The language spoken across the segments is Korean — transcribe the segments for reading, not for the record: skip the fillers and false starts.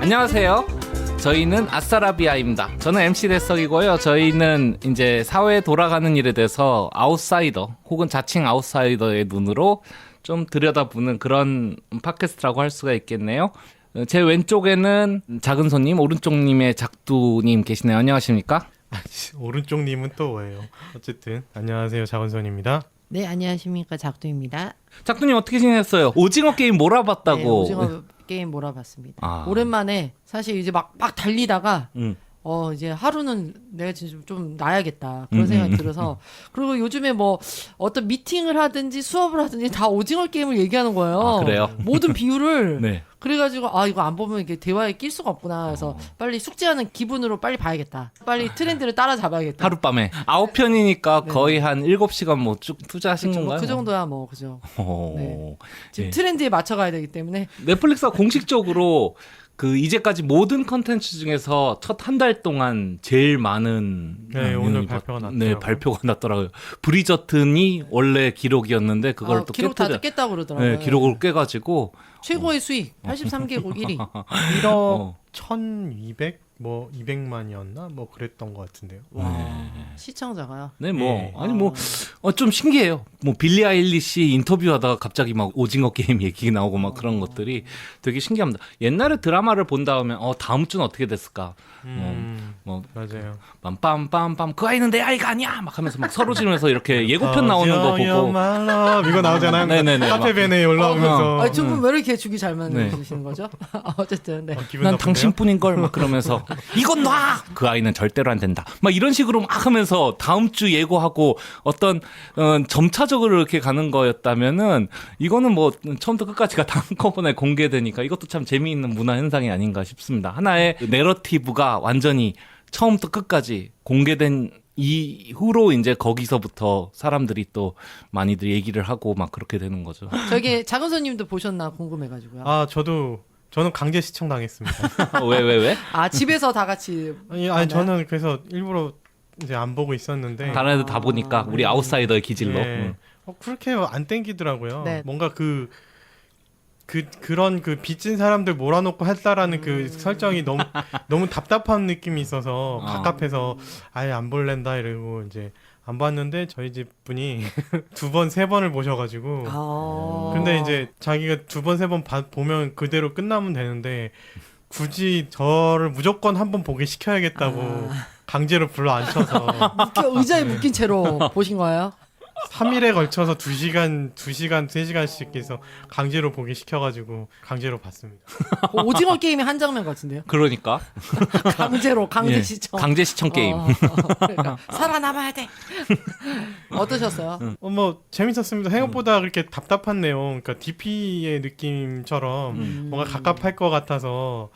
안녕하세요. 저희는 아싸라비아입니다. 저는 MC 대석이고요. 저희는 이제 사회에 돌아가는 일에 대해서 아웃사이더 혹은 자칭 아웃사이더의 눈으로 좀 들여다보는 그런 팟캐스트라고 할 수가 있겠네요. 제 왼쪽에는 작은 손님, 오른쪽님의 작두님 계시네요. 안녕하십니까? 오른쪽님은 또 뭐예요? 어쨌든 안녕하세요, 작은손입니다. 네, 안녕하십니까, 작두입니다. 작두님 어떻게 지냈어요? 오징어 게임 몰아봤다고. 네, 오징어 게임 몰아봤습니다. 아. 오랜만에 사실 이제 막 달리다가 이제 하루는 내가 진짜 좀 나야겠다 그런 생각이 들어서 그리고 요즘에 뭐 어떤 미팅을 하든지 수업을 하든지 다 오징어 게임을 얘기하는 거예요. 아, 그래요? 모든 비율을. 네. 그래가지고 이거 안 보면 이게 대화에 낄 수가 없구나. 그래서 빨리 숙제하는 기분으로 빨리 봐야겠다. 빨리 트렌드를 따라잡아야겠다. 하룻밤에 9편이니까 거의 한 7시간 뭐 쭉 투자하신 그쵸, 건가요? 그 정도야 뭐 그죠. 네. 지금 예. 트렌드에 맞춰가야 되기 때문에. 넷플릭스가 공식적으로 그 이제까지 모든 컨텐츠 중에서 첫 한 달 동안 제일 많은 오늘 발표가 났더라고요. 네, 발표가 났더라고요. 브리저튼이 원래 기록이었는데 그걸 또 기록 다 깼다고 그러더라고요. 네, 기록을 깨가지고 최고의 수익 83개국 1위. 1억 1,200 뭐 200만이었나 뭐 그랬던 것 같은데요. 와, 시청자가요. 네, 뭐 네. 아니 뭐 좀 신기해요. 뭐 빌리 아일리시 인터뷰하다가 갑자기 막 오징어 게임 얘기 나오고 막 그런 것들이 되게 신기합니다. 옛날에 드라마를 본 다음에 다음 주는 어떻게 됐을까? 뭐 맞아요. 빰빰빰빰 그 아이는 내 아이가 아니야 막 하면서 막 서로 지르면서 이렇게 예고편 나오는 거 보고 이거 나오잖아요. 네네네. 카페벤에 올라오면서 두 분 왜 이렇게 죽이 잘 네. 만드시는 거죠? 어쨌든 네. 기분 난 나쁜데요? 당신뿐인걸 막 그러면서 이건 놔! 그 아이는 절대로 안 된다 막 이런 식으로 막 하면서 다음 주 예고하고 어떤 점차적으로 이렇게 가는 거였다면은 이거는 뭐 처음부터 끝까지가 한꺼번에 공개되니까 이것도 참 재미있는 문화 현상이 아닌가 싶습니다. 하나의 내러티브가 완전히 처음부터 끝까지 공개된 이후로 이제 거기서부터 사람들이 또 많이들 얘기를 하고 막 그렇게 되는 거죠. 저기 작은 손님도 보셨나 궁금해가지고요. 저는 강제 시청 당했습니다. 왜? 집에서 다 같이. 아니 저는 그래서 일부러 이제 안 보고 있었는데 다른 애들 다 보니까 우리 아웃사이더의 기질로. 네. 그렇게 안 땡기더라고요. 네. 뭔가 그런 빚진 사람들 몰아놓고 했다라는 그 설정이 너무 답답한 느낌이 있어서 갑갑해서 아예 안 볼랜다 이러고 이제 안 봤는데 저희 집 분이 2번, 3번을 보셔가지고 근데 이제 자기가 2번, 3번 보면 그대로 끝나면 되는데 굳이 저를 무조건 한번 보게 시켜야겠다고 강제로 불러 앉혀서 의자에 묶인 채로 보신 거예요? 3일에 걸쳐서 2시간, 3시간씩 해서 강제로 보기 시켜가지고 강제로 봤습니다. 오징어 게임의 한 장면 같은데요? 그러니까 강제 예, 시청. 강제 시청 게임. 그러니까 살아남아야 돼. 어떠셨어요? 뭐 재밌었습니다. 생각보다 그렇게 답답한 내용, 그러니까 DP의 느낌처럼 뭔가 갑갑할 것 같아서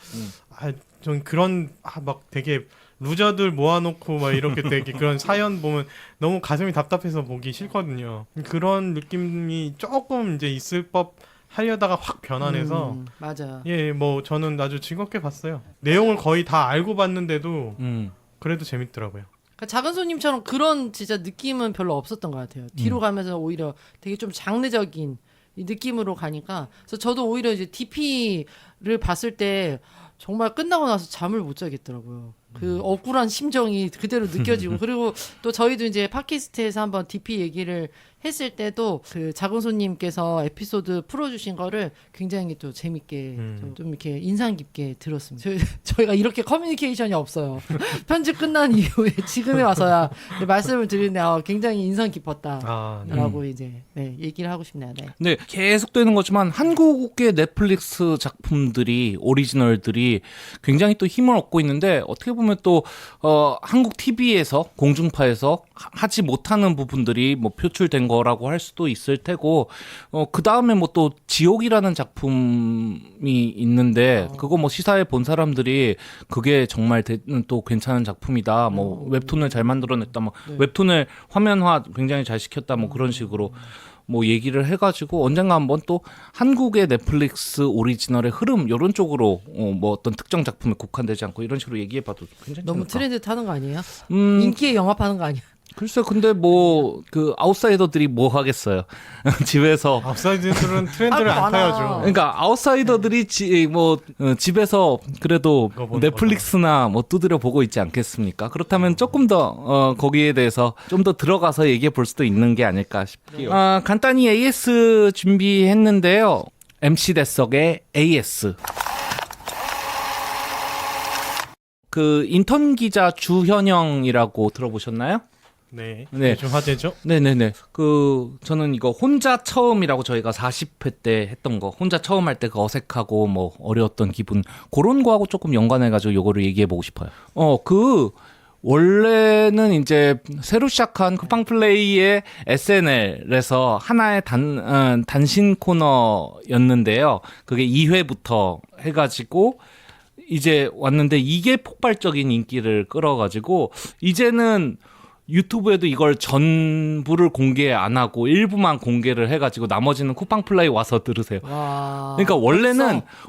전 그런 막 되게 루저들 모아놓고 막 이렇게 되게 그런 사연 보면 너무 가슴이 답답해서 보기 싫거든요. 그런 느낌이 조금 이제 있을 법 하려다가 확 변환해서 맞아. 뭐 저는 아주 즐겁게 봤어요. 내용을 거의 다 알고 봤는데도 그래도 재밌더라고요. 그러니까 작은 손님처럼 그런 진짜 느낌은 별로 없었던 것 같아요. 뒤로 가면서 오히려 되게 좀 장르적인 이 느낌으로 가니까 그래서 저도 오히려 이제 DP를 봤을 때 정말 끝나고 나서 잠을 못 자겠더라고요. 그 억울한 심정이 그대로 느껴지고 그리고 또 저희도 이제 팟캐스트에서 한번 DP 얘기를 했을 때도 그 작은 손님께서 에피소드 풀어주신 거를 굉장히 또 재밌게 좀 이렇게 인상 깊게 들었습니다. 저희가 이렇게 커뮤니케이션이 없어요. 편집 끝난 이후에 지금에 와서야 말씀을 드리는데 굉장히 인상 깊었다라고 이제 얘기를 하고 싶네요. 네. 근데 계속되는 거지만 한국의 넷플릭스 작품들이 오리지널들이 굉장히 또 힘을 얻고 있는데 어떻게 보면 또 한국 TV에서 공중파에서 하지 못하는 부분들이 뭐 표출된 거라고 할 수도 있을 테고 그 다음에 뭐 또 지옥이라는 작품이 있는데 그거 뭐 시사회 본 사람들이 그게 정말 또 괜찮은 작품이다 뭐 웹툰을 잘 만들어냈다 뭐 웹툰을 화면화 굉장히 잘 시켰다 뭐 그런 식으로 뭐 얘기를 해가지고 언젠가 한번 또 한국의 넷플릭스 오리지널의 흐름 이런 쪽으로 뭐 어떤 특정 작품에 국한되지 않고 이런 식으로 얘기해봐도 굉장히 너무 재밌다. 트렌드 타는 거 아니에요? 인기에 영합하는 거 아니야? 글쎄, 근데 뭐 그 아웃사이더들이 뭐 하겠어요? 집에서. 아웃사이더들은 트렌드를 할 안 거 많아. 타야죠. 그러니까 아웃사이더들이 집에서 그래도 그거 보는 넷플릭스나 뭐 두드려 보고 있지 않겠습니까? 그렇다면 조금 더 거기에 대해서 좀 더 들어가서 얘기해 볼 수도 있는 게 아닐까 싶고요. 간단히 AS 준비했는데요. MC 대석의 AS. 그 인턴 기자 주현영이라고 들어보셨나요? 네. 네. 요즘 화제죠. 네네네. 저는 이거 혼자 처음이라고 저희가 40회 때 했던 거, 혼자 처음 할 때 그 어색하고 뭐 어려웠던 기분, 그런 거하고 조금 연관해가지고 요거를 얘기해보고 싶어요. 원래는 이제 새로 시작한 쿠팡 플레이의 SNL에서 하나의 단신 코너였는데요. 그게 2회부터 해가지고 이제 왔는데 이게 폭발적인 인기를 끌어가지고 이제는 유튜브에도 이걸 전부를 공개 안 하고 일부만 공개를 해가지고 나머지는 쿠팡 플레이 와서 들으세요. 와. 그러니까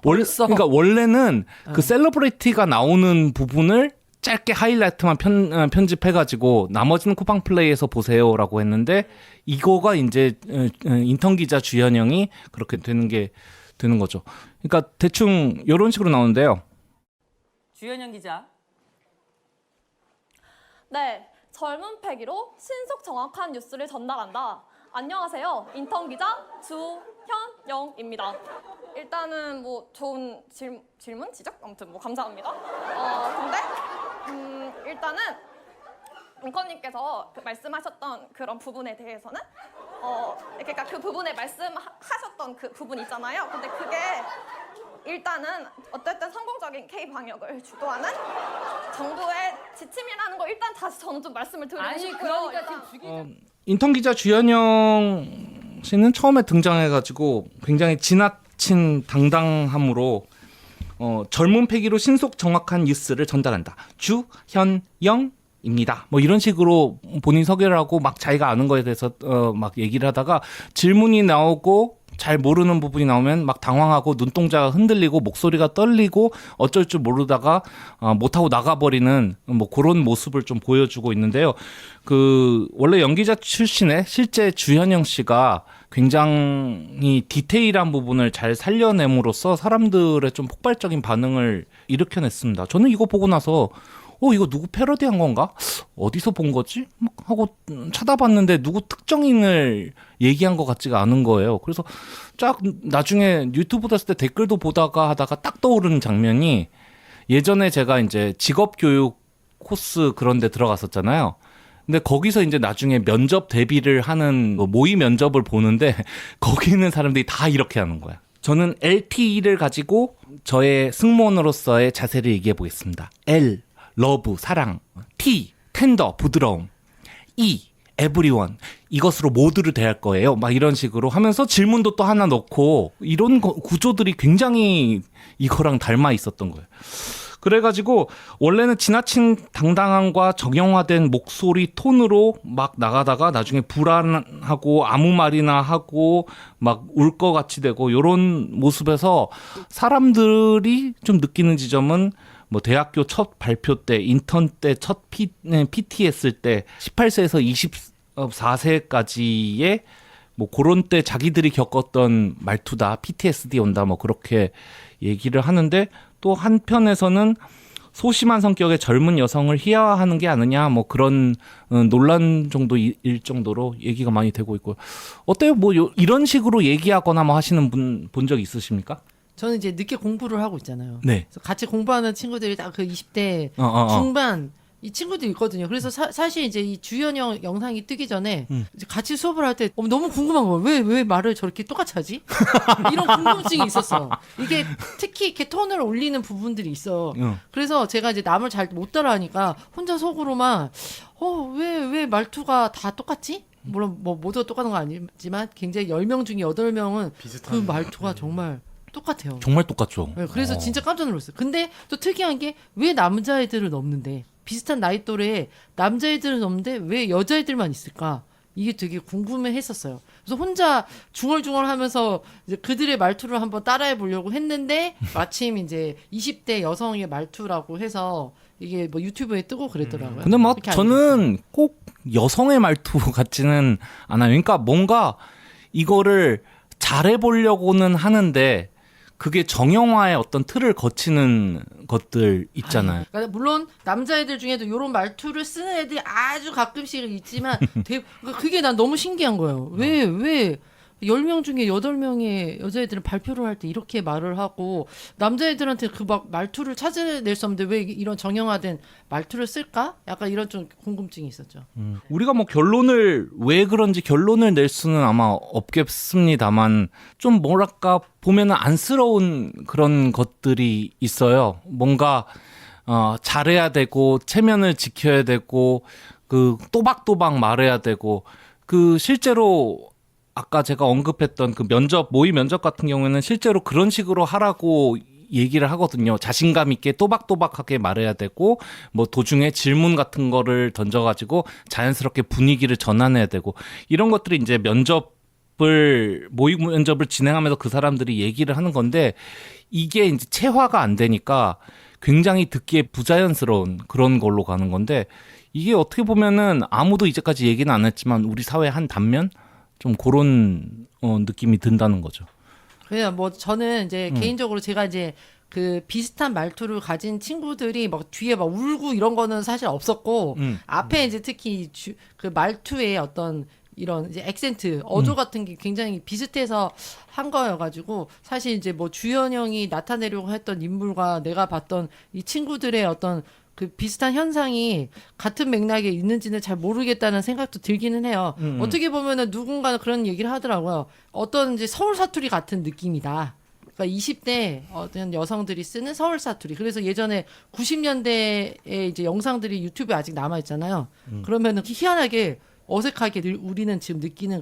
벌써. 그러니까 원래는 그 셀러브리티가 나오는 부분을 짧게 하이라이트만 편집해가지고 나머지는 쿠팡 플레이에서 보세요라고 했는데 이거가 이제 인턴 기자 주현영이 그렇게 되는 거죠. 그러니까 대충 이런 식으로 나오는데요. 주현영 기자. 네, 젊은 패기로 신속 정확한 뉴스를 전달한다. 안녕하세요, 인턴 기자 주현영입니다. 일단은 뭐 좋은 질문, 지적 아무튼 뭐 감사합니다. 근데 일단은 인턴님께서 말씀하셨던 그런 부분에 대해서는 그러니까 그 부분에 말씀하셨던 그 부분 있잖아요. 근데 그게 일단은 어쨌든 성공적인 K 방역을 주도하는 정부의 지침이라는 거 일단 다시 저는 좀 말씀을 드리고 아니 싶고요. 그러니까 일단. 지금 인턴 기자 주현영 씨는 처음에 등장해가지고 굉장히 지나친 당당함으로 젊은 패기로 신속 정확한 뉴스를 전달한다. 주현영입니다. 뭐 이런 식으로 본인 소개를 하고 막 자기가 아는 거에 대해서 막 얘기를 하다가 질문이 나오고 잘 모르는 부분이 나오면 막 당황하고 눈동자가 흔들리고 목소리가 떨리고 어쩔 줄 모르다가 못하고 나가버리는 뭐 그런 모습을 좀 보여주고 있는데요. 원래 연기자 출신의 실제 주현영 씨가 굉장히 디테일한 부분을 잘 살려냄으로써 사람들의 좀 폭발적인 반응을 일으켜냈습니다. 저는 이거 보고 나서 이거 누구 패러디한 건가? 어디서 본 거지? 막 하고 찾아봤는데 누구 특정인을 얘기한 것 같지가 않은 거예요. 그래서 쫙 나중에 유튜브 봤을 때 댓글도 보다가 하다가 딱 떠오르는 장면이 예전에 제가 이제 직업교육 코스 그런 데 들어갔었잖아요. 근데 거기서 이제 나중에 면접 대비를 하는 모의 면접을 보는데 거기 있는 사람들이 다 이렇게 하는 거야. 저는 LTE를 가지고 저의 승무원으로서의 자세를 얘기해 보겠습니다. L 러브, 사랑, T, 텐더, 부드러움, E, 에브리원, 이것으로 모두를 대할 거예요. 막 이런 식으로 하면서 질문도 또 하나 넣고 이런 구조들이 굉장히 이거랑 닮아 있었던 거예요. 그래가지고 원래는 지나친 당당함과 정형화된 목소리 톤으로 막 나가다가 나중에 불안하고 아무 말이나 하고 막 울 것 같이 되고 이런 모습에서 사람들이 좀 느끼는 지점은 뭐 대학교 첫 발표 때, 인턴 때, 첫 PT 했을 때 18세에서 24세까지의 뭐 그런 때 자기들이 겪었던 말투다, PTSD 온다, 뭐 그렇게 얘기를 하는데 또 한편에서는 소심한 성격의 젊은 여성을 희화화하는 게 아니냐, 뭐 그런 논란 정도일 정도로 얘기가 많이 되고 있고요. 어때요? 뭐 이런 식으로 얘기하거나 뭐 하시는 분 본 적 있으십니까? 저는 이제 늦게 공부를 하고 있잖아요. 네. 그래서 같이 공부하는 친구들이 딱 그 20대 중반 이 친구들 있거든요. 그래서 사실 이제 이 주현영 영상이 뜨기 전에 이제 같이 수업을 할 때 너무 궁금한 거예요. 왜 말을 저렇게 똑같이 하지? 이런 궁금증이 있었어. 이게 특히 이렇게 톤을 올리는 부분들이 있어. 그래서 제가 이제 남을 잘 못 따라하니까 혼자 속으로만 왜 말투가 다 똑같지? 물론 뭐 모두가 똑같은 건 아니지만 굉장히 10명 중에 8명은 그 말투가 정말 똑같아요. 정말 똑같죠. 네, 그래서 진짜 깜짝 놀랐어요. 근데 또 특이한 게 왜 남자애들은 없는데 비슷한 나이 또래에 남자애들은 없는데 왜 여자애들만 있을까? 이게 되게 궁금해했었어요. 그래서 혼자 중얼중얼하면서 이제 그들의 말투를 한번 따라해 보려고 했는데 마침 이제 20대 여성의 말투라고 해서 이게 뭐 유튜브에 뜨고 그랬더라고요. 근데 막 그렇게 알고 있어요. 저는 꼭 여성의 말투 같지는 않아요. 그러니까 뭔가 이거를 잘해보려고는 하는데 그게 정형화의 어떤 틀을 거치는 것들 있잖아요. 그러니까 물론 남자애들 중에도 이런 말투를 쓰는 애들이 아주 가끔씩 있지만 그게 난 너무 신기한 거예요. 왜 10명 중에 8명의 여자애들은 발표를 할 때 이렇게 말을 하고 남자애들한테 그 막 말투를 찾아낼 수 없는데 왜 이런 정형화된 말투를 쓸까? 약간 이런 좀 궁금증이 있었죠. 우리가 뭐 결론을 왜 그런지 결론을 낼 수는 아마 없겠습니다만 좀 뭐랄까 보면은 안쓰러운 그런 것들이 있어요. 뭔가 잘해야 되고 체면을 지켜야 되고 그 또박또박 말해야 되고 그 실제로 아까 제가 언급했던 그 모의 면접 같은 경우에는 실제로 그런 식으로 하라고 얘기를 하거든요. 자신감 있게 또박또박하게 말해야 되고 뭐 도중에 질문 같은 거를 던져가지고 자연스럽게 분위기를 전환해야 되고 이런 것들이 이제 모의 면접을 진행하면서 그 사람들이 얘기를 하는 건데 이게 이제 체화가 안 되니까 굉장히 듣기에 부자연스러운 그런 걸로 가는 건데 이게 어떻게 보면은 아무도 이제까지 얘기는 안 했지만 우리 사회의 한 단면? 좀 그런 느낌이 든다는 거죠. 그냥 뭐 저는 이제 개인적으로 제가 이제 그 비슷한 말투를 가진 친구들이 막 뒤에 막 울고 이런 거는 사실 없었고 앞에 이제 특히 그 말투의 어떤 이런 이제 액센트 어조 같은 게 굉장히 비슷해서 한 거여가지고 사실 이제 뭐 주연형이 나타내려고 했던 인물과 내가 봤던 이 친구들의 어떤 그 비슷한 현상이 같은 맥락에 있는지는 잘 모르겠다는 생각도 들기는 해요. 어떻게 보면은 누군가는 그런 얘기를 하더라고요. 어떤 이제 서울 사투리 같은 느낌이다. 그러니까 20대 어떤 여성들이 쓰는 서울 사투리. 그래서 예전에 90년대에 이제 영상들이 유튜브에 아직 남아 있잖아요. 그러면은 희한하게 어색하게 우리는 지금 느끼는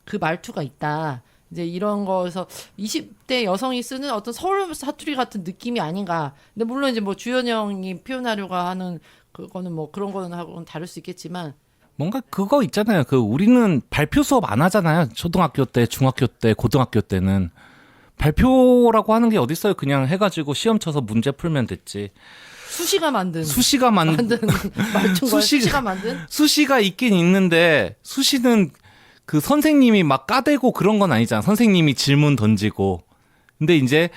그 말투가 있다. 이제 이런 거에서 20대 여성이 쓰는 어떤 서울 사투리 같은 느낌이 아닌가. 근데 물론 이제 뭐 주연형이 표현하려고 하는 그거는 뭐 그런 거는 하고는 다를 수 있겠지만 뭔가 그거 있잖아요. 그 우리는 발표 수업 안 하잖아요. 초등학교 때, 중학교 때, 고등학교 때는 발표라고 하는 게 어디 있어요? 그냥 해가지고 시험 쳐서 문제 풀면 됐지. 수시가 만든 말투가 수시가 만든 수시가 있긴 있는데 수시는 그 선생님이 막 까대고 그런 건 아니잖아. 선생님이 질문 던지고. 근데 이제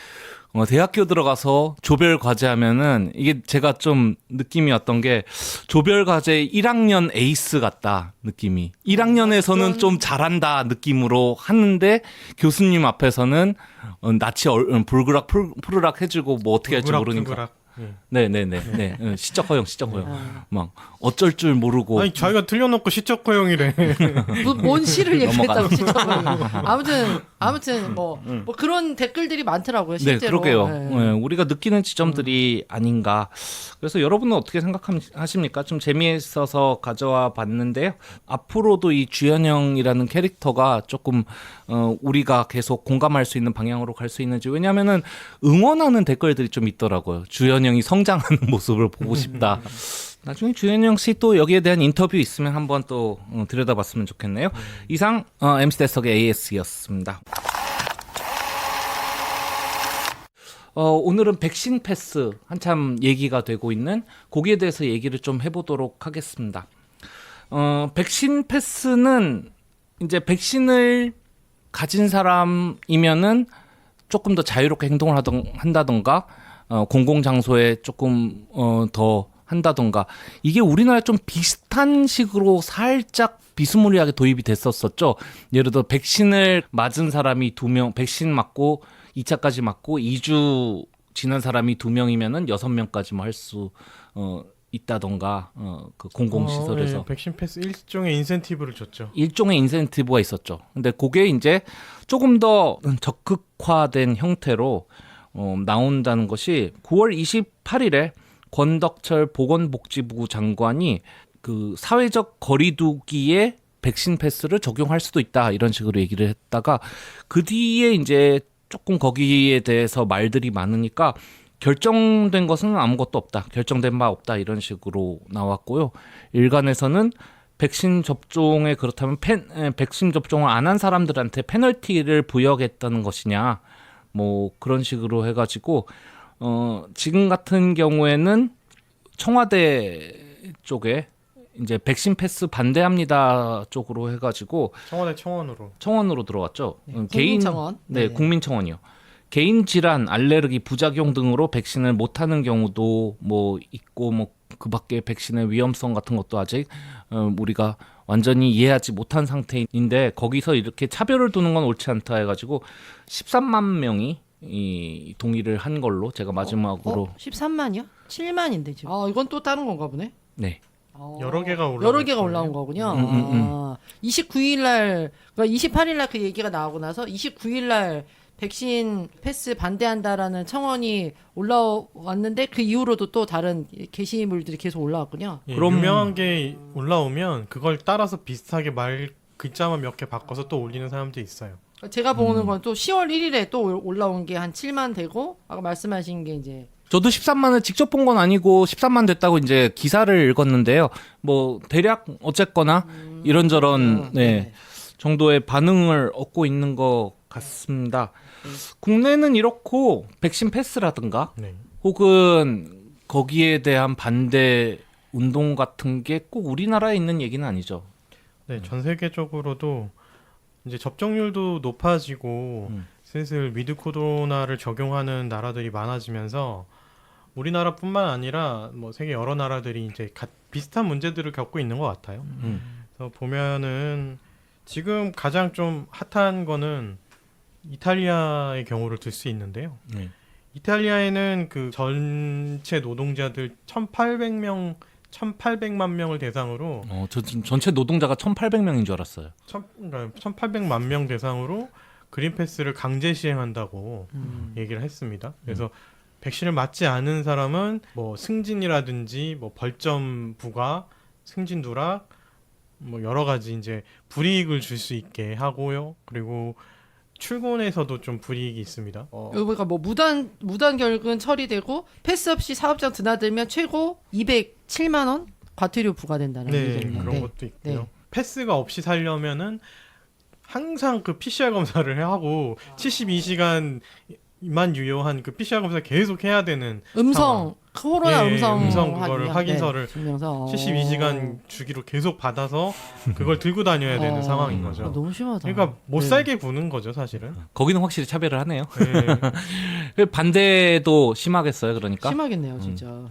대학교 들어가서 조별 과제 하면은 이게 제가 좀 느낌이 왔던 게 조별 과제 1학년 에이스 같다 느낌이. 1학년에서는 좀 잘한다 느낌으로 하는데 교수님 앞에서는 낯이 불그락 푸르락 해주고 뭐 어떻게 할지 모르니까. 네네네. 시적 허용. 막 어쩔 줄 모르고. 아니 자기가 틀려놓고 시적 허용이래. 뭔 시를 얘기했다고 시적 허용. 아무튼 뭐 그런 댓글들이 많더라고요. 실제로. 네, 그러게요. 네, 우리가 느끼는 지점들이 아닌가. 그래서 여러분은 어떻게 생각하십니까? 좀 재미있어서 가져와 봤는데요. 앞으로도 이 주연형이라는 캐릭터가 조금 우리가 계속 공감할 수 있는 방향으로 갈 수 있는지. 왜냐하면은 응원하는 댓글들이 좀 있더라고요. 주연형이 성장하는 모습을 보고 싶다. 나중에 주연영 씨 또 여기에 대한 인터뷰 있으면 한번 또 들여다봤으면 좋겠네요. 이상 MC 대석의 AS였습니다. 오늘은 백신 패스 한참 얘기가 되고 있는 거기에 대해서 얘기를 좀 해보도록 하겠습니다. 백신 패스는 이제 백신을 가진 사람이면은 조금 더 자유롭게 행동을 한다던가 공공장소에 조금 더 한다던가 이게 우리나라에 좀 비슷한 식으로 살짝 비스무리하게 도입이 됐었죠. 예를 들어 백신을 맞은 사람이 2명, 백신 맞고 2차까지 맞고 2주 지난 사람이 2명이면은 6명까지 할 수 있다던가 그 공공시설에서 네, 백신 패스 일종의 인센티브를 줬죠. 일종의 인센티브가 있었죠. 근데 그게 이제 조금 더 적극화된 형태로 나온다는 것이 9월 28일에 권덕철 보건복지부 장관이 그 사회적 거리두기에 백신 패스를 적용할 수도 있다 이런 식으로 얘기를 했다가 그 뒤에 이제 조금 거기에 대해서 말들이 많으니까 결정된 것은 아무것도 없다. 결정된 바 없다. 이런 식으로 나왔고요. 일간에서는 백신 접종에 그렇다면 백신 접종을 안 한 사람들한테 페널티를 부여했다는 것이냐. 뭐 그런 식으로 해가지고 지금 같은 경우에는 청와대 쪽에 이제 백신 패스 반대합니다 쪽으로 해가지고 청와대 청원으로. 청원으로 들어왔죠. 국민청원. 네, 네. 국민청원이요. 개인 질환, 알레르기, 부작용 등으로 백신을 못하는 경우도 뭐 있고 뭐 그밖에 백신의 위험성 같은 것도 아직 우리가 완전히 이해하지 못한 상태인데 거기서 이렇게 차별을 두는 건 옳지 않다 해가지고 13만 명이 이 동의를 한 걸로 제가 마지막으로 13만이요? 7만인데 지금. 아 이건 또 다른 건가 보네. 네. 여러 개가 올라온 여러 개가 거예요. 올라온 거군요. 음. 29일 날 그러니까 28일 날 그 얘기가 나오고 나서 29일 날 백신 패스 반대한다라는 청원이 올라왔는데 그 이후로도 또 다른 게시물들이 계속 올라왔군요. 예, 그럼- 유명한 게 올라오면 그걸 따라서 비슷하게 말 글자만 몇 개 바꿔서 또 올리는 사람도 있어요. 제가 보는 건 또 10월 1일에 또 올라온 게 한 7만 되고 아까 말씀하신 게 이제 저도 13만을 직접 본 건 아니고 13만 됐다고 이제 기사를 읽었는데요. 뭐 대략 어쨌거나 이런저런 네, 정도의 반응을 얻고 있는 것 같습니다. 국내는 이렇고 백신 패스라든가 네. 혹은 거기에 대한 반대 운동 같은 게 꼭 우리나라에 있는 얘기는 아니죠. 네, 전 세계적으로도 이제 접종률도 높아지고 슬슬 위드 코로나를 적용하는 나라들이 많아지면서 우리나라뿐만 아니라 뭐 세계 여러 나라들이 이제 비슷한 문제들을 겪고 있는 것 같아요. 그래서 보면은 지금 가장 좀 핫한 거는 이탈리아의 경우를 들 수 있는데요. 네. 이탈리아에는 그 전체 노동자들 1,800만 명을 대상으로 저 지금 전체 노동자가 1,800명인 줄 알았어요. 1,800만 명 대상으로 그린 패스를 강제 시행한다고 얘기를 했습니다. 그래서 백신을 맞지 않은 사람은 뭐 승진이라든지 뭐 벌점 부과, 승진 누락 뭐 여러 가지 이제 불이익을 줄 수 있게 하고요. 그리고 출근에서도 좀 불이익이 있습니다. 여기가 뭐 무단 결근 처리되고 패스 없이 사업장 드나들면 최고 207만 원 과태료 부과된다는 네, 얘기겠네요. 그런 네. 것도 있고요. 네. 패스가 없이 살려면은 항상 그 PCR 검사를 하고 72시간만 유효한 그 PCR 검사 계속 해야 되는 음성 코로나 예, 음성 음성 그거를 확인서를 증명서 72시간 주기로 계속 받아서 그걸 들고 다녀야 되는 상황인 거죠. 너무 심하다. 그러니까 못 네. 살게 구는 거죠, 사실은. 거기는 확실히 차별을 하네요. 네. 반대도 심하겠어요, 그러니까. 심하겠네요, 진짜.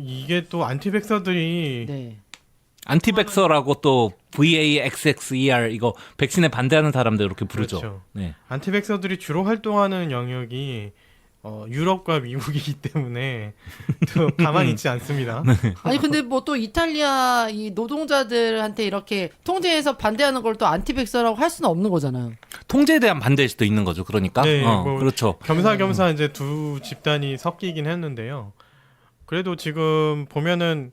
이게 또 안티백서들이 네. 안티백서라고 또 VAXXER 이거 백신에 반대하는 사람들 이렇게 부르죠. 그렇죠. 네. 안티백서들이 주로 활동하는 영역이 유럽과 미국이기 때문에 또 가만히 있지 않습니다. 아니 근데 뭐 또 이탈리아 이 노동자들한테 이렇게 통제해서 반대하는 걸 또 안티백서라고 할 수는 없는 거잖아요. 통제에 대한 반대일 수도 있는 거죠. 그러니까. 네, 뭐 그렇죠. 겸사겸사 이제 두 집단이 섞이긴 했는데요. 그래도 지금 보면은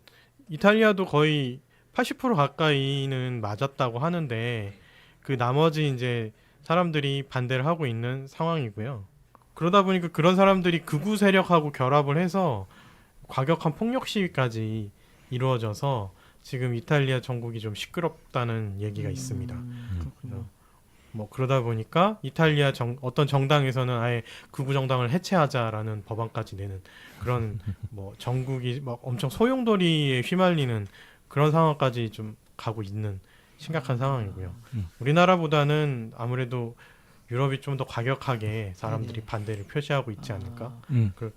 이탈리아도 거의 80% 가까이는 맞았다고 하는데 그 나머지 이제 사람들이 반대를 하고 있는 상황이고요. 그러다 보니까 그런 사람들이 극우 세력하고 결합을 해서 과격한 폭력 시위까지 이루어져서 지금 이탈리아 전국이 좀 시끄럽다는 얘기가 있습니다. 뭐 그러다 보니까 이탈리아 어떤 정당에서는 아예 극우 정당을 해체하자라는 법안까지 내는 그런 뭐 전국이 막 엄청 소용돌이에 휘말리는 그런 상황까지 좀 가고 있는 심각한 상황이고요. 우리나라보다는 아무래도 유럽이 좀 더 과격하게 사람들이 반대를 표시하고 있지 않을까.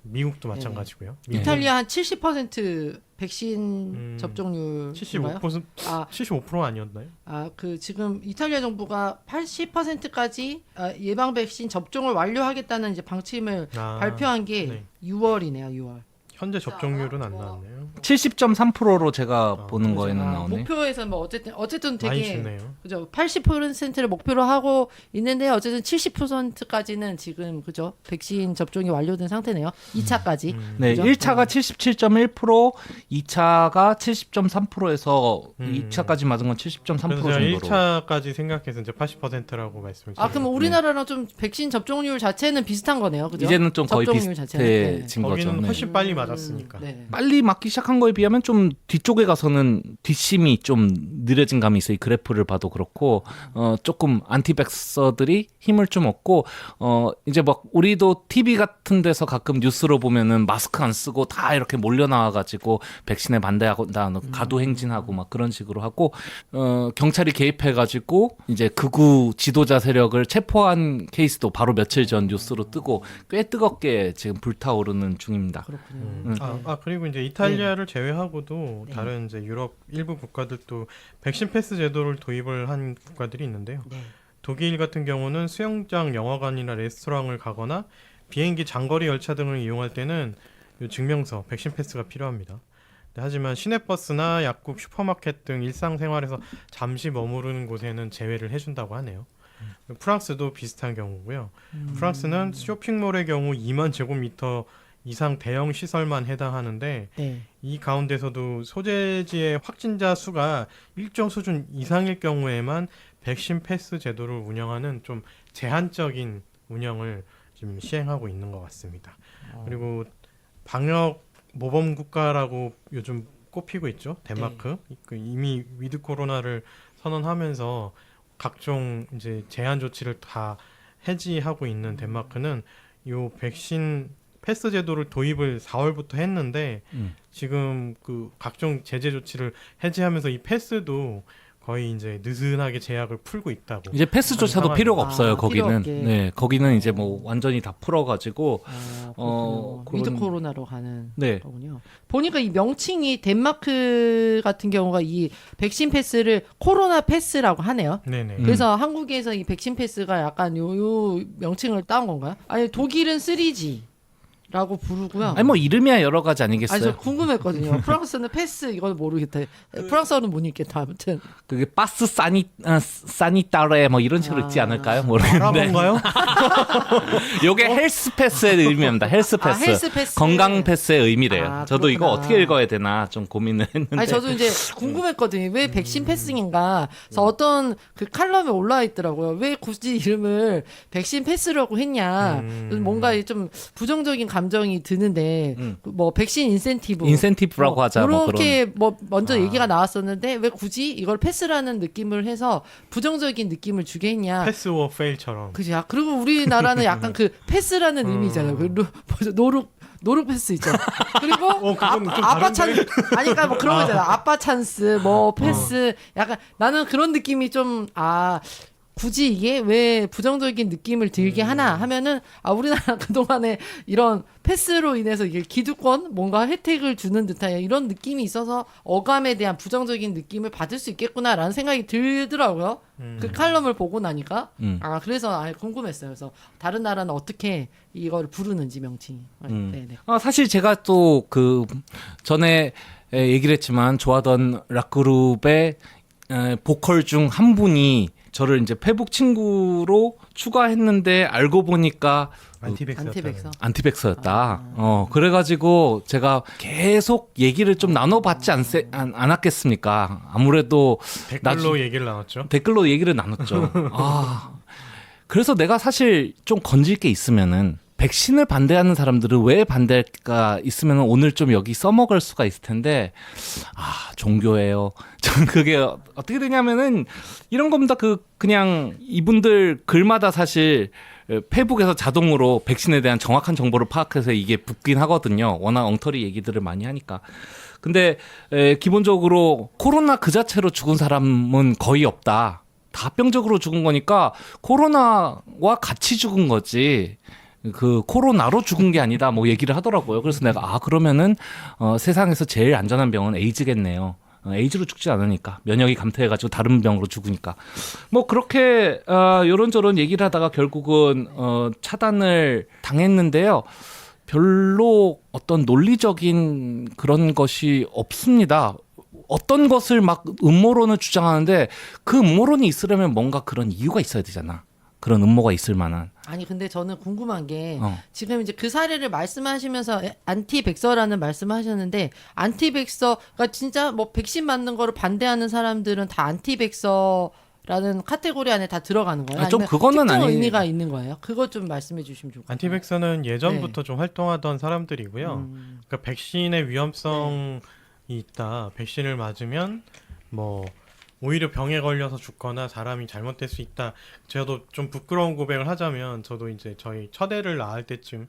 미국도 마찬가지고요. 이탈리아 한 70% 백신 접종률 75% 아, 75% 아니었나요? 그 지금 이탈리아 정부가 80%까지 예방 백신 접종을 완료하겠다는 이제 방침을 발표한 게 네. 6월이네요, 6월. 현재 접종률은 안 나왔네요. 70.3%로 제가 보는 거에는 나오네. 목표에서 뭐 어쨌든 많이 되게 주네요. 그죠. 80%를 목표로 하고 있는데 어쨌든 70%까지는 지금 그죠. 백신 접종이 완료된 상태네요. 2차까지. 네, 그죠? 1차가 77.1%, 2차가 70.3%에서 2차까지 맞은 건 70.3% 그래서 정도로. 제가 1차까지 생각해서 이제 80%라고 말씀을 드렸는데 그럼 우리나라랑 좀 백신 접종률 자체는 비슷한 거네요. 그죠? 이제는 좀 거의 접종률 자체는. 비슷해진 거죠. 거기는 네. 훨씬 빨리 맞았어요. 맞았으니까. 네. 빨리 맞기 시작한 거에 비하면 좀 뒤쪽에 가서는 뒷심이 좀 느려진 감이 있어요. 이 그래프를 봐도 그렇고 조금 안티백서들이 힘을 좀 얻고 이제 막 우리도 TV 같은 데서 가끔 뉴스로 보면은 마스크 안 쓰고 다 이렇게 몰려 나와가지고 백신에 반대하고 가도 행진하고 막 그런 식으로 하고 경찰이 개입해가지고 이제 극우 지도자 세력을 체포한 케이스도 바로 며칠 전 뉴스로 뜨고 꽤 뜨겁게 지금 불타오르는 중입니다. 그렇군요. 그리고 이제 이탈리아를 제외하고도 네. 다른 이제 유럽 일부 국가들도 백신 패스 제도를 도입을 한 국가들이 있는데요. 네. 독일 같은 경우는 수영장, 영화관이나 레스토랑을 가거나 비행기 장거리 열차 등을 이용할 때는 이 증명서, 백신 패스가 필요합니다. 하지만 시내버스나 약국, 슈퍼마켓 등 일상생활에서 잠시 머무르는 곳에는 제외를 해준다고 하네요. 프랑스도 비슷한 경우고요. 프랑스는 쇼핑몰의 경우 2만 제곱미터 이상 대형 시설만 해당하는데 네. 이 가운데서도 소재지의 확진자 수가 일정 수준 이상일 경우에만 백신 패스 제도를 운영하는 좀 제한적인 운영을 지금 시행하고 있는 것 같습니다. 그리고 방역 모범 국가라고 요즘 꼽히고 있죠. 덴마크. 그 이미 위드 코로나를 선언하면서 각종 이제 제한 조치를 다 해지하고 있는 덴마크는 요 백신 패스 제도를 도입을 4월부터 했는데 지금 그 각종 제재 조치를 해지하면서 이 패스도 거의 이제 느슨하게 제약을 풀고 있다고. 이제 패스조차도 상황이- 필요가 없어요. 필요 거기는. 없게. 네, 거기는 이제 뭐 완전히 다 풀어가지고 위드 그런- 코로나로 가는 네. 거군요. 보니까 이 명칭이 덴마크 같은 경우가 이 백신 패스를 코로나 패스라고 하네요. 네네. 그래서 한국에서 이 백신 패스가 약간 요 명칭을 따온 건가요? 아니 독일은 3G라고 부르고요. 아니 뭐 이름이야 여러 가지 아니 아니겠어요? 저 궁금했거든요. 프랑스는 패스 이건 모르겠다. 프랑스어는 못 읽겠다. 아무튼 그게 빠스 사니타레 뭐 이런 식으로 있지 않을까요? 모르겠는데. 알아본가요? 요게 헬스 패스의 의미입니다. 헬스 아, 패스. 헬스 패스. 건강 패스의 의미래요. 아, 저도 이거 그렇구나. 어떻게 읽어야 되나 좀 고민을 했는데. 아니 저도 이제 궁금했거든요. 왜 백신 패스인가? 그래서 어떤 그 칼럼에 올라와 있더라고요. 왜 굳이 이름을 백신 패스라고 했냐? 그래서 뭔가 좀 부정적인 감정이 드는데 뭐 백신 인센티브, 인센티브라고 하자, 뭐 그렇게 뭐 먼저 얘기가 나왔었는데 왜 굳이 이걸 패스라는 느낌을 해서 부정적인 느낌을 주게 했냐? 패스 오어 페일처럼. 그죠? 아, 그리고 우리나라는 약간 그 패스라는 의미잖아요. 그 뭐죠? 노룩 패스 있죠. 그리고 그건 좀 아빠 다른데? 아니 그러니까 뭐 그런 거 있잖아. 아빠 찬스, 뭐 패스. 약간 나는 그런 느낌이 좀 굳이 이게 왜 부정적인 느낌을 들게 하나 하면은 우리나라 그동안에 이런 패스로 인해서 이게 기득권 뭔가 혜택을 주는 듯한 이런 느낌이 있어서 어감에 대한 부정적인 느낌을 받을 수 있겠구나라는 생각이 들더라고요. 그 칼럼을 보고 나니까 그래서 궁금했어요. 그래서 다른 나라는 어떻게 이걸 부르는지 명칭이. 네네. 사실 제가 또 그 전에 얘기를 했지만 좋아하던 락그룹의 보컬 중 한 분이 저를 이제 페북 친구로 추가했는데 알고 보니까 안티백서. 안티백서였다. 그래가지고 제가 계속 얘기를 좀 나눠봤지 않았겠습니까? 아무래도 댓글로 얘기를 나눴죠. 댓글로 얘기를 나눴죠. 그래서 내가 사실 좀 건질 게 있으면은 백신을 반대하는 사람들은 왜 반대할까 있으면 오늘 좀 여기 써먹을 수가 있을 텐데 종교예요. 전 그게 어떻게 되냐면은 이런 겁니다. 그냥 이분들 글마다 사실 페북에서 자동으로 백신에 대한 정확한 정보를 파악해서 이게 붙긴 하거든요. 워낙 엉터리 얘기들을 많이 하니까. 근데 기본적으로 코로나 그 자체로 죽은 사람은 거의 없다. 다병적으로 죽은 거니까 코로나와 같이 죽은 거지. 그 코로나로 죽은 게 아니다 뭐 얘기를 하더라고요. 그래서 내가 그러면은 세상에서 제일 안전한 병은 에이즈겠네요. 에이즈로 죽지 않으니까 면역이 감퇴해가지고 다른 병으로 죽으니까 뭐 그렇게 요런저런 얘기를 하다가 결국은 차단을 당했는데요. 별로 어떤 논리적인 그런 것이 없습니다. 어떤 것을 막 음모론을 주장하는데 그 음모론이 있으려면 뭔가 그런 이유가 있어야 되잖아. 그런 음모가 있을 만한. 아니 근데 저는 궁금한 게 지금 이제 그 사례를 말씀하시면서 안티백서라는 말씀하셨는데 안티백서가 진짜 뭐 백신 맞는 거를 반대하는 사람들은 다 안티백서 라는 카테고리 안에 다 들어가는 거예요? 좀 아니면 그거는 특정 아니- 의미가 있는 거예요? 그거 좀 말씀해 주시면 좋겠어요. 안티백서는 예전부터 좀 활동하던 사람들이고요. 그러니까 백신의 위험성이 있다. 백신을 맞으면 뭐 오히려 병에 걸려서 죽거나 사람이 잘못될 수 있다. 저도 좀 부끄러운 고백을 하자면 저도 이제 저희 첫애를 낳을 때쯤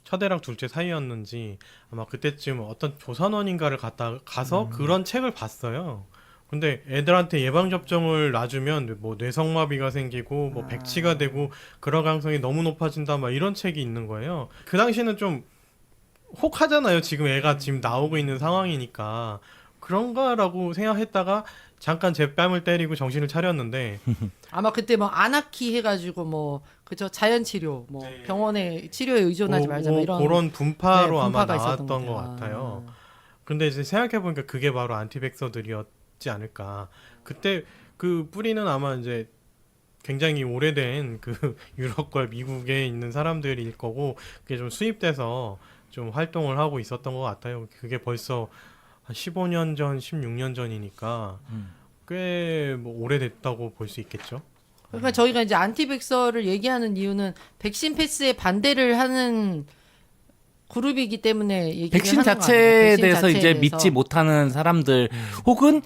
첫애랑 둘째 사이였는지 아마 그때쯤 어떤 조선원인가를 가서 그런 책을 봤어요. 근데 애들한테 예방접종을 놔주면 뭐 뇌성마비가 생기고 뭐 백치가 되고 그럴 가능성이 너무 높아진다 막 이런 책이 있는 거예요. 그 당시에는 좀 혹하잖아요. 지금 애가 지금 나오고 있는 상황이니까 그런가라고 생각했다가 잠깐 제 뺨을 때리고 정신을 차렸는데 아마 그때 뭐 아나키 해가지고 뭐 그죠 자연 치료 뭐 병원에 치료에 의존하지 말자 뭐 이런 그런 분파로 아마 분파가 있었던 나왔던 것 같아요. 근데 이제 생각해보니까 그게 바로 안티백서들이었지 않을까. 그때 그 뿌리는 아마 이제 굉장히 오래된 그 유럽과 미국에 있는 사람들일 거고 그게 좀 수입돼서 좀 활동을 하고 있었던 것 같아요. 그게 벌써 한 15년 전, 16년 전이니까 꽤 뭐 오래됐다고 볼 수 있겠죠. 그러니까 저희가 이제 안티백서를 얘기하는 이유는 백신 패스에 반대를 하는 그룹이기 때문에 얘기를 백신 하는 거 자체에 아니에요? 백신 대해서 자체에 이제 대해서. 믿지 못하는 사람들 혹은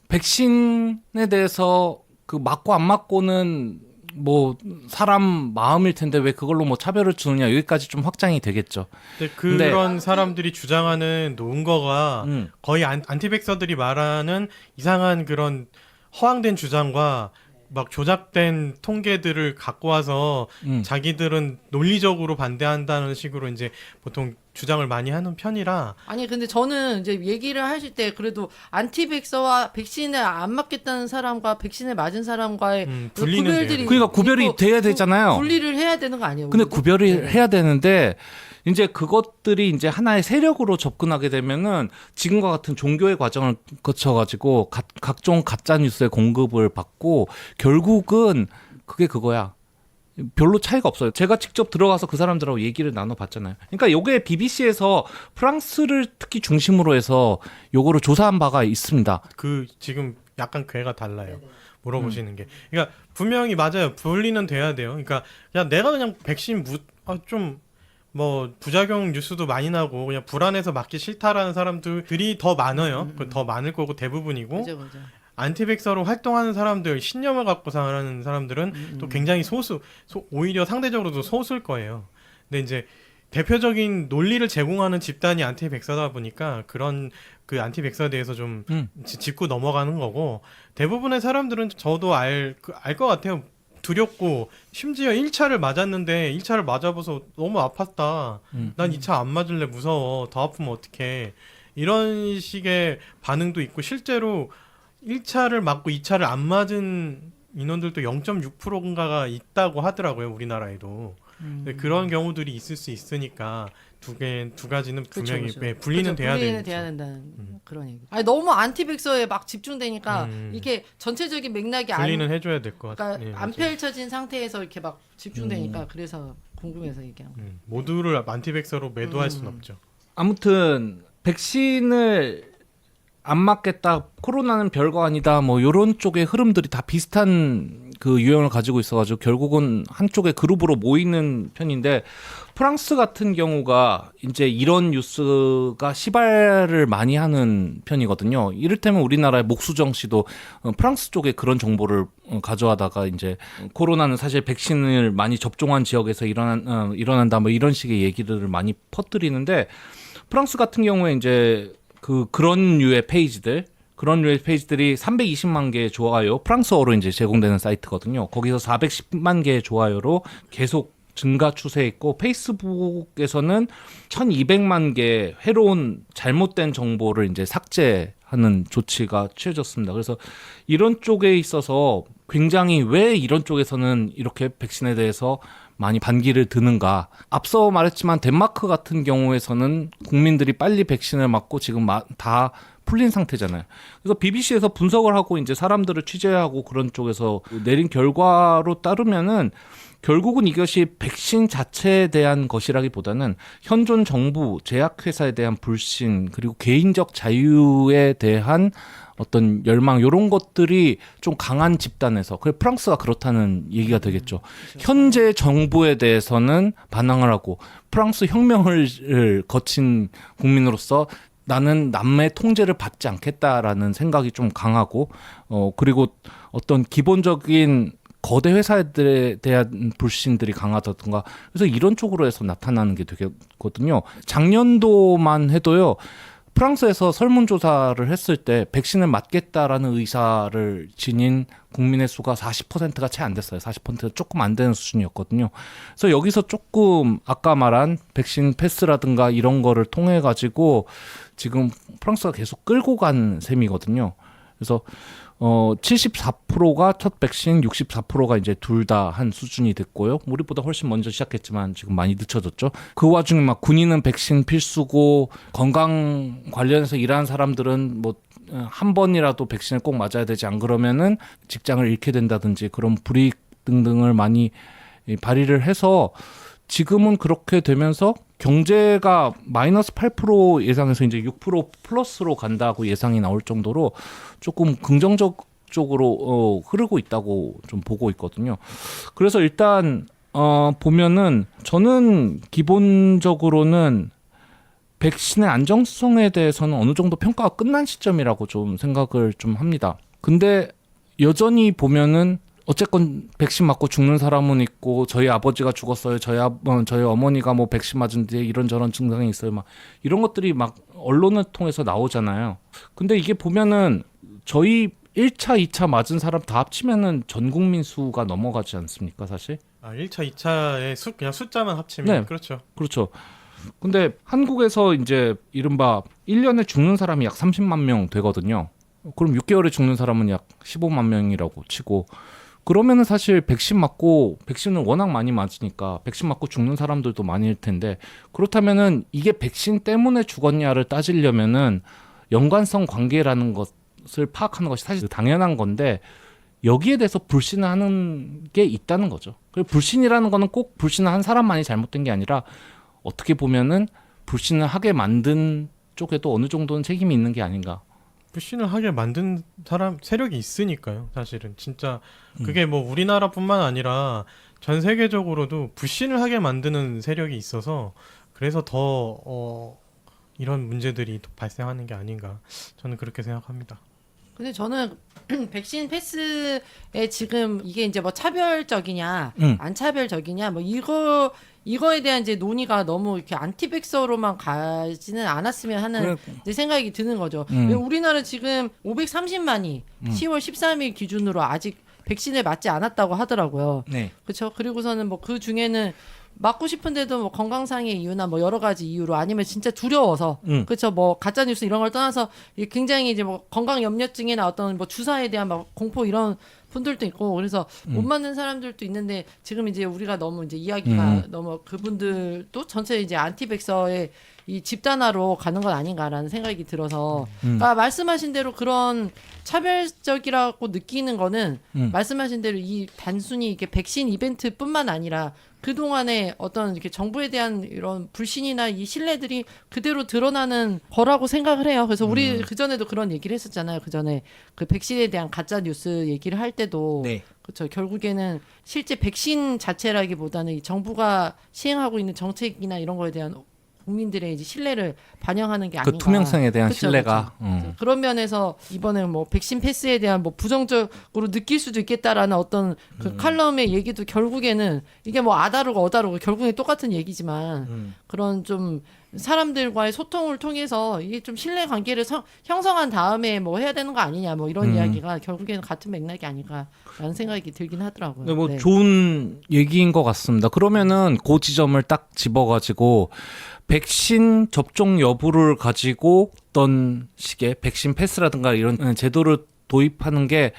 백신에 대해서 그 맞고 안 맞고는 뭐 사람 마음일 텐데 왜 그걸로 뭐 차별을 주느냐 여기까지 좀 확장이 되겠죠. 근데 근데- 그런 사람들이 주장하는 논거가 거의 안티백서들이 말하는 이상한 그런 허황된 주장과 막 조작된 통계들을 갖고 와서 자기들은 논리적으로 반대한다는 식으로 이제 보통 주장을 많이 하는 편이라 아니 근데 저는 이제 얘기를 하실 때 그래도 안티백서와 백신을 안 맞겠다는 사람과 백신을 맞은 사람과의 그 분리는 구별들이 돼요. 그러니까 구별이 있고 돼야 되잖아요. 분리를 해야 되는 거 아니에요? 근데 우리도? 구별이 네. 해야 되는데 이제 그것들이 이제 하나의 세력으로 접근하게 되면은 지금과 같은 종교의 과정을 거쳐가지고 각종 가짜 뉴스의 공급을 받고 결국은 그게 그거야. 별로 차이가 없어요. 제가 직접 들어가서 그 사람들하고 얘기를 나눠봤잖아요. 그러니까 요게 BBC에서 프랑스를 특히 중심으로 해서 요거를 조사한 바가 있습니다. 그 지금 약간 궤가 달라요. 물어보시는 게. 그러니까 분명히 맞아요. 분리는 돼야 돼요. 그러니까 그냥 내가 그냥 백신 좀 뭐 부작용 뉴스도 많이 나고 그냥 불안해서 맞기 싫다라는 사람들이 더 많아요. 더 많을 거고 대부분이고 그죠, 그죠. 안티백서로 활동하는 사람들, 신념을 갖고 살아가는 사람들은 또 굉장히 오히려 상대적으로도 소수일 거예요. 근데 이제 대표적인 논리를 제공하는 집단이 안티백서다 보니까 그런 그 안티백서에 대해서 좀 짚고 넘어가는 거고 대부분의 사람들은 저도 알 것 같아요. 두렵고 심지어 1차를 맞았는데 1차를 맞아봐서 너무 아팠다. 난 2차 안 맞을래 무서워. 더 아프면 어떡해. 이런 식의 반응도 있고 실제로 1차를 맞고 2차를 안 맞은 인원들도 0.6%인가가 있다고 하더라고요. 우리나라에도. 근데 그런 경우들이 있을 수 있으니까 두 가지는 분명히 그쵸. 분리는 그쵸, 돼야 분리는 되는 돼야 된다는 그런 얘기. 아니 너무 안티백서에 막 집중되니까 음. 이게 전체적인 맥락이 분리는 해줘야 될 것 같아요. 그러니까 네, 안 맞아요. 펼쳐진 상태에서 이렇게 막 집중되니까 그래서 궁금해서 얘기한 거. 모두를 안티백서로 매도할 수는 없죠. 아무튼 백신을 안 맞겠다, 코로나는 별거 아니다, 뭐 요런 쪽의 흐름들이 다 비슷한 그 유형을 가지고 있어가지고 결국은 한쪽의 그룹으로 모이는 편인데 프랑스 같은 경우가 이제 이런 뉴스가 시발을 많이 하는 편이거든요. 이를테면 우리나라의 목수정 씨도 프랑스 쪽에 그런 정보를 가져와다가 이제 코로나는 사실 백신을 많이 접종한 지역에서 일어난다 뭐 이런 식의 얘기들을 많이 퍼뜨리는데 프랑스 같은 경우에 이제 그런 류의 페이지들이 320만 개의 좋아요, 프랑스어로 이제 제공되는 사이트거든요. 거기서 410만 개의 좋아요로 계속 증가 추세에 있고 페이스북에서는 1,200만 개 회로운 잘못된 정보를 이제 삭제하는 조치가 취해졌습니다. 그래서 이런 쪽에 있어서 굉장히 왜 이런 쪽에서는 이렇게 백신에 대해서 많이 반기를 드는가. 앞서 말했지만 덴마크 같은 경우에서는 국민들이 빨리 백신을 맞고 지금 다 풀린 상태잖아요. 그래서 BBC에서 분석을 하고 이제 사람들을 취재하고 그런 쪽에서 내린 결과로 따르면은 결국은 이것이 백신 자체에 대한 것이라기보다는 현존 정부, 제약회사에 대한 불신, 그리고 개인적 자유에 대한 어떤 열망, 이런 것들이 좀 강한 집단에서, 그래 프랑스가 그렇다는 얘기가 되겠죠. 현재 정부에 대해서는 반항을 하고 프랑스 혁명을 거친 국민으로서 나는 남의 통제를 받지 않겠다라는 생각이 좀 강하고, 그리고 어떤 기본적인 거대 회사들에 대한 불신들이 강하다든가, 그래서 이런 쪽으로 해서 나타나는 게 되거든요. 작년도만 해도요, 프랑스에서 설문조사를 했을 때 백신을 맞겠다라는 의사를 지닌 국민의 수가 40%가 채 안 됐어요. 40%가 조금 안 되는 수준이었거든요. 그래서 여기서 조금 아까 말한 백신 패스라든가 이런 거를 통해 가지고 지금 프랑스가 계속 끌고 간 셈이거든요. 그래서 74%가 첫 백신, 64%가 이제 둘 다 한 수준이 됐고요. 우리보다 훨씬 먼저 시작했지만 지금 많이 늦춰졌죠. 그 와중에 막 군인은 백신 필수고 건강 관련해서 일하는 사람들은 뭐 한 번이라도 백신을 꼭 맞아야 되지, 안 그러면은 직장을 잃게 된다든지 그런 불이익 등등을 많이 발휘를 해서 지금은 그렇게 되면서 경제가 마이너스 8% 예상해서 이제 6% 플러스로 간다고 예상이 나올 정도로 조금 긍정적 쪽으로 흐르고 있다고 좀 보고 있거든요. 그래서 일단 보면은 저는 기본적으로는 백신의 안정성에 대해서는 어느 정도 평가가 끝난 시점이라고 좀 생각을 좀 합니다. 근데 여전히 보면은 어쨌건 백신 맞고 죽는 사람은 있고, 저희 아버지가 죽었어요, 저희 어머니가 뭐 백신 맞은 뒤에 이런저런 증상이 있어요, 막 이런 것들이 막 언론을 통해서 나오잖아요. 근데 이게 보면은 저희 1차, 2차 맞은 사람 다 합치면은 전 국민 수가 넘어가지 않습니까, 사실? 1차, 2차의 그냥 숫자만 합치면 네. 그렇죠. 그렇죠. 근데 한국에서 이제 이른바 1년에 죽는 사람이 약 30만 명 되거든요. 그럼 6개월에 죽는 사람은 약 15만 명이라고 치고, 그러면은 사실 백신 맞고, 백신을 워낙 많이 맞으니까 백신 맞고 죽는 사람들도 많을 텐데, 그렇다면은 이게 백신 때문에 죽었냐를 따지려면은 연관성 관계라는 것을 파악하는 것이 사실 당연한 건데, 여기에 대해서 불신을 하는 게 있다는 거죠. 그리고 불신이라는 거는 꼭 불신을 한 사람만이 잘못된 게 아니라, 어떻게 보면은 불신을 하게 만든 쪽에도 어느 정도는 책임이 있는 게 아닌가. 불신을 하게 만든 사람 세력이 있으니까요. 사실은 진짜 그게 뭐 우리나라뿐만 아니라 전 세계적으로도 불신을 하게 만드는 세력이 있어서, 그래서 더 이런 문제들이 또 발생하는 게 아닌가, 저는 그렇게 생각합니다. 근데 저는 백신 패스에 지금 이게 이제 뭐 차별적이냐 안 차별적이냐 뭐 이거에 대한 이제 논의가 너무 이렇게 안티백서로만 가지는 않았으면 하는 이제 생각이 드는 거죠. 왜 우리나라 지금 530만이 10월 13일 기준으로 아직 백신을 맞지 않았다고 하더라고요. 네. 그렇죠. 그리고서는 뭐 그 중에는 맞고 싶은데도 뭐 건강상의 이유나 뭐 여러 가지 이유로, 아니면 진짜 두려워서, 그렇죠. 뭐 가짜 뉴스 이런 걸 떠나서 굉장히 이제 뭐 건강 염려증이나 어떤 뭐 주사에 대한 막 공포 이런 분들도 있고, 그래서 못 맞는 사람들도 있는데, 지금 이제 우리가 너무 이제 이야기가 너무 그분들도 전체 이제 안티백서의 이 집단화로 가는 건 아닌가라는 생각이 들어서, 그러니까 말씀하신 대로 그런 차별적이라고 느끼는 거는 말씀하신 대로 이 단순히 이게 백신 이벤트뿐만 아니라 그동안에 어떤 이렇게 정부에 대한 이런 불신이나 이 신뢰들이 그대로 드러나는 거라고 생각을 해요. 그래서 우리 그전에도 그런 얘기를 했었잖아요. 그전에 그 백신에 대한 가짜 뉴스 얘기를 할 때도 네. 그렇죠. 결국에는 실제 백신 자체라기보다는 이 정부가 시행하고 있는 정책이나 이런 거에 대한 국민들의 이제 신뢰를 반영하는 게 아닌가. 그 투명성에 대한 그쵸, 신뢰가. 그쵸. 그런 면에서 이번에 뭐 백신 패스에 대한 뭐 부정적으로 느낄 수도 있겠다라는 어떤 그 칼럼의 얘기도 결국에는 이게 뭐 아다르고 어다르고 결국엔 똑같은 얘기지만 그런 좀 사람들과의 소통을 통해서 이게 좀 신뢰 관계를 형성한 다음에 뭐 해야 되는 거 아니냐, 뭐 이런 이야기가 결국에는 같은 맥락이 아닌가라는 생각이 들긴 하더라고요. 네, 뭐 네. 좋은 얘기인 것 같습니다. 그러면은 그 지점을 딱 집어가지고 백신 접종 여부를 가지고 어떤 식의 백신 패스라든가 이런 제도를 도입하는 게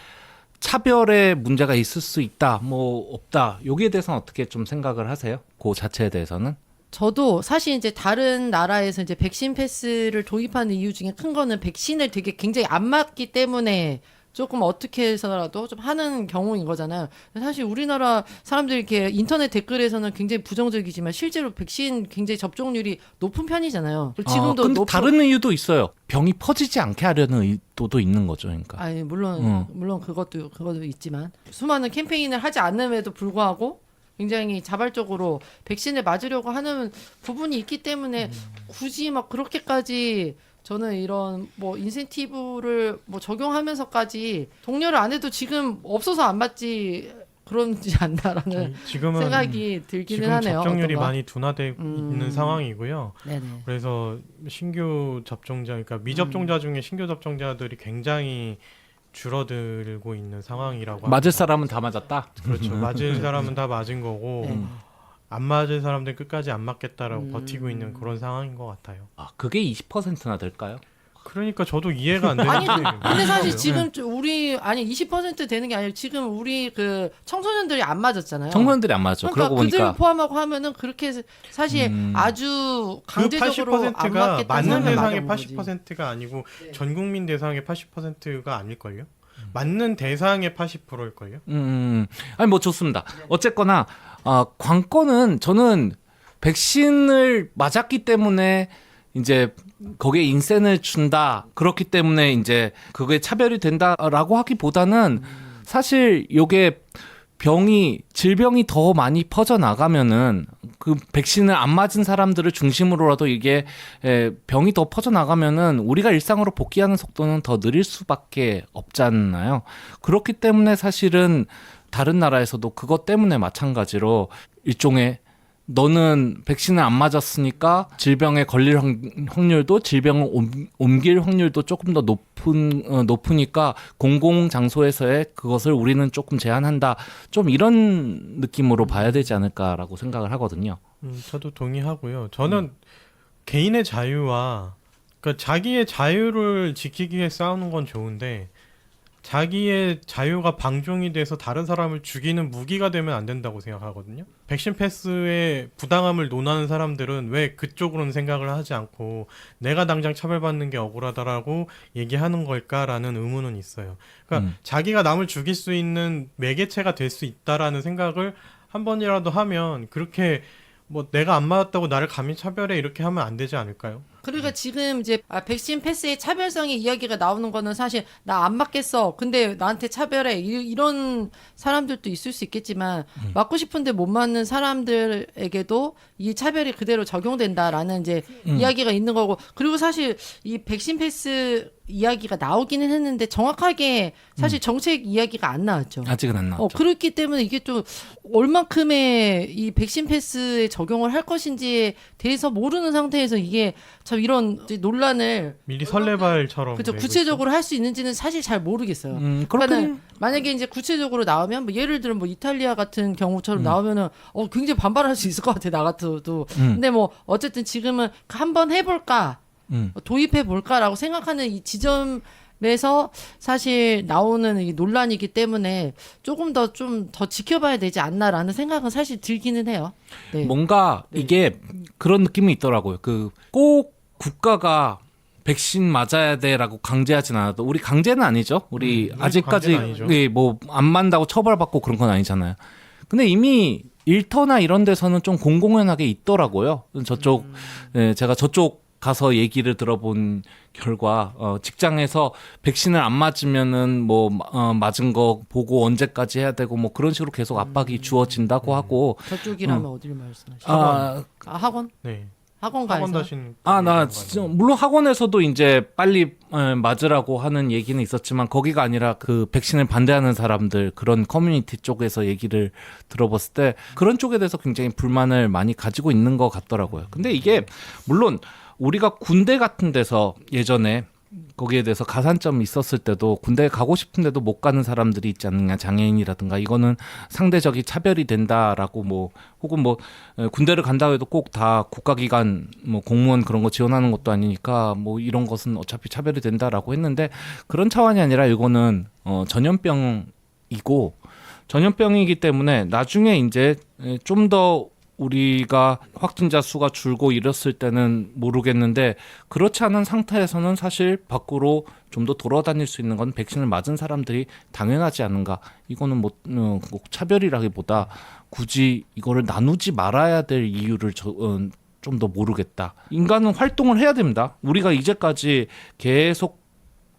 차별의 문제가 있을 수 있다, 뭐 없다, 여기에 대해서는 어떻게 좀 생각을 하세요? 그 자체에 대해서는? 저도 사실 이제 다른 나라에서 이제 백신 패스를 도입하는 이유 중에 큰 거는 백신을 되게 굉장히 안 맞기 때문에 조금 어떻게 해서라도 좀 하는 경우인 거잖아요. 사실 우리나라 사람들이 이렇게 인터넷 댓글에서는 굉장히 부정적이지만 실제로 백신 굉장히 접종률이 높은 편이잖아요. 지금도 근데 다른 이유도 있어요. 병이 퍼지지 않게 하려는 의도도 있는 거죠. 그러니까. 아니 물론 그것도 있지만 수많은 캠페인을 하지 않음에도 불구하고 굉장히 자발적으로 백신을 맞으려고 하는 부분이 있기 때문에 굳이 막 그렇게까지 저는 이런 뭐 인센티브를 뭐 적용하면서까지 독려를 안 해도 지금 없어서 안 맞지 그런지 않나라는 지금은 생각이 들기는 지금 하네요. 접종률이 어떤가? 많이 둔화되고 있는 상황이고요. 네네. 그래서 신규 접종자, 그러니까 미접종자 중에 신규 접종자들이 굉장히 줄어들고 있는 상황이라고 맞을 합니다. 사람은 다 맞았다. 그렇죠. 맞을 사람은 다 맞은 거고 네. 안 맞을 사람들 끝까지 안 맞겠다라고 버티고 있는 그런 상황인 것 같아요. 그게 20%나 될까요? 그러니까 저도 이해가 안 아니 되는데. 근데 사실 지금 우리 아니 20% 되는 게 아니라 지금 우리 그 청소년들이 안 맞았잖아요. 청소년들이 안 맞죠. 그러니까 그러고 그들을 보니까 포함하고 하면은 그렇게 사실 아주 그 강제적으로 안 80%가 맞겠다는 맞는 사람이 대상의 맞은 거지. 80%가 아니고 전 국민 대상의 80%가 아닐걸요? 맞는 대상의 80%일걸요? 아니 뭐 좋습니다. 어쨌거나 관건은 저는 백신을 맞았기 때문에 이제 거기에 인센을 준다. 그렇기 때문에 이제 그게 차별이 된다라고 하기보다는 사실 요게 질병이 더 많이 퍼져 나가면은 그 백신을 안 맞은 사람들을 중심으로라도 이게 병이 더 퍼져 나가면은 우리가 일상으로 복귀하는 속도는 더 느릴 수밖에 없잖아요. 그렇기 때문에 사실은 다른 나라에서도 그것 때문에 마찬가지로 일종의 너는 백신을 안 맞았으니까 질병에 걸릴 확률도 질병을 옮길 확률도 조금 더 높으니까 공공 장소에서의 그것을 우리는 조금 제한한다. 좀 이런 느낌으로 봐야 되지 않을까라고 생각을 하거든요. 저도 동의하고요. 저는 개인의 자유와 그러니까 자기의 자유를 지키기 위해 싸우는 건 좋은데 자기의 자유가 방종이 돼서 다른 사람을 죽이는 무기가 되면 안 된다고 생각하거든요. 백신 패스의 부당함을 논하는 사람들은 왜 그쪽으로는 생각을 하지 않고 내가 당장 차별받는 게 억울하다라고 얘기하는 걸까라는 의문은 있어요. 그러니까 자기가 남을 죽일 수 있는 매개체가 될 수 있다라는 생각을 한 번이라도 하면 그렇게 뭐 내가 안 맞았다고 나를 감히 차별해 이렇게 하면 안 되지 않을까요? 그러니까 지금 이제 백신 패스의 차별성의 이야기가 나오는 거는 사실 나 안 맞겠어. 근데 나한테 차별해. 이런 사람들도 있을 수 있겠지만 맞고 싶은데 못 맞는 사람들에게도 이 차별이 그대로 적용된다라는 이제 이야기가 있는 거고. 그리고 사실 이 백신 패스 이야기가 나오기는 했는데 정확하게 사실 정책 이야기가 안 나왔죠. 아직은 안 나왔죠. 그렇기 때문에 이게 좀 얼만큼의 이 백신 패스에 적용을 할 것인지에 대해서 모르는 상태에서 이게 참 이런 이제 논란을 미리 설레발처럼 그렇죠. 되고 구체적으로 할 수 있는지는 사실 잘 모르겠어요. 그러니까 만약에 이제 구체적으로 나오면 뭐 예를 들어 뭐 이탈리아 같은 경우처럼 나오면은 굉장히 반발할 수 있을 것 같아 나 같아도. 근데 뭐 어쨌든 지금은 한번 해볼까 도입해 볼까라고 생각하는 이 지점에서 사실 나오는 이 논란이기 때문에 조금 더 지켜봐야 되지 않나라는 생각은 사실 들기는 해요. 네. 뭔가 이게 그런 느낌이 있더라고요. 꼭 국가가 백신 맞아야 돼라고 강제하진 않아도 우리 강제는 아니죠. 우리 아직까지 강제는 아니죠. 뭐 안 만다고 처벌받고 그런 건 아니잖아요. 근데 이미 일터나 이런 데서는 좀 공공연하게 있더라고요. 제가 저쪽 가서 얘기를 들어본 결과 직장에서 백신을 안 맞으면은 뭐 맞은 거 보고 언제까지 해야 되고 뭐 그런 식으로 계속 압박이 주어진다고 하고 저쪽이라면 어디를 말씀하시죠? 학원? 네. 학원 학원 가서 다신 나 진짜 물론 학원에서도 이제 빨리 맞으라고 하는 얘기는 있었지만 거기가 아니라 그 백신을 반대하는 사람들 그런 커뮤니티 쪽에서 얘기를 들어봤을 때 그런 쪽에 대해서 굉장히 불만을 많이 가지고 있는 것 같더라고요. 근데 이게 물론 우리가 군대 같은 데서 예전에 거기에 대해서 가산점이 있었을 때도 군대에 가고 싶은데도 못 가는 사람들이 있지 않느냐, 장애인이라든가 이거는 상대적인 차별이 된다라고 뭐 혹은 뭐 군대를 간다고 해도 꼭 다 국가기관 뭐 공무원 그런 거 지원하는 것도 아니니까 뭐 이런 것은 어차피 차별이 된다라고 했는데 그런 차원이 아니라 이거는 전염병이고 전염병이기 때문에 나중에 이제 좀 더 우리가 확진자 수가 줄고 이랬을 때는 모르겠는데 그렇지 않은 상태에서는 사실 밖으로 좀 더 돌아다닐 수 있는 건 백신을 맞은 사람들이 당연하지 않은가. 이거는 뭐 꼭 차별이라기보다 굳이 이거를 나누지 말아야 될 이유를 좀 더 모르겠다. 인간은 활동을 해야 됩니다. 우리가 이제까지 계속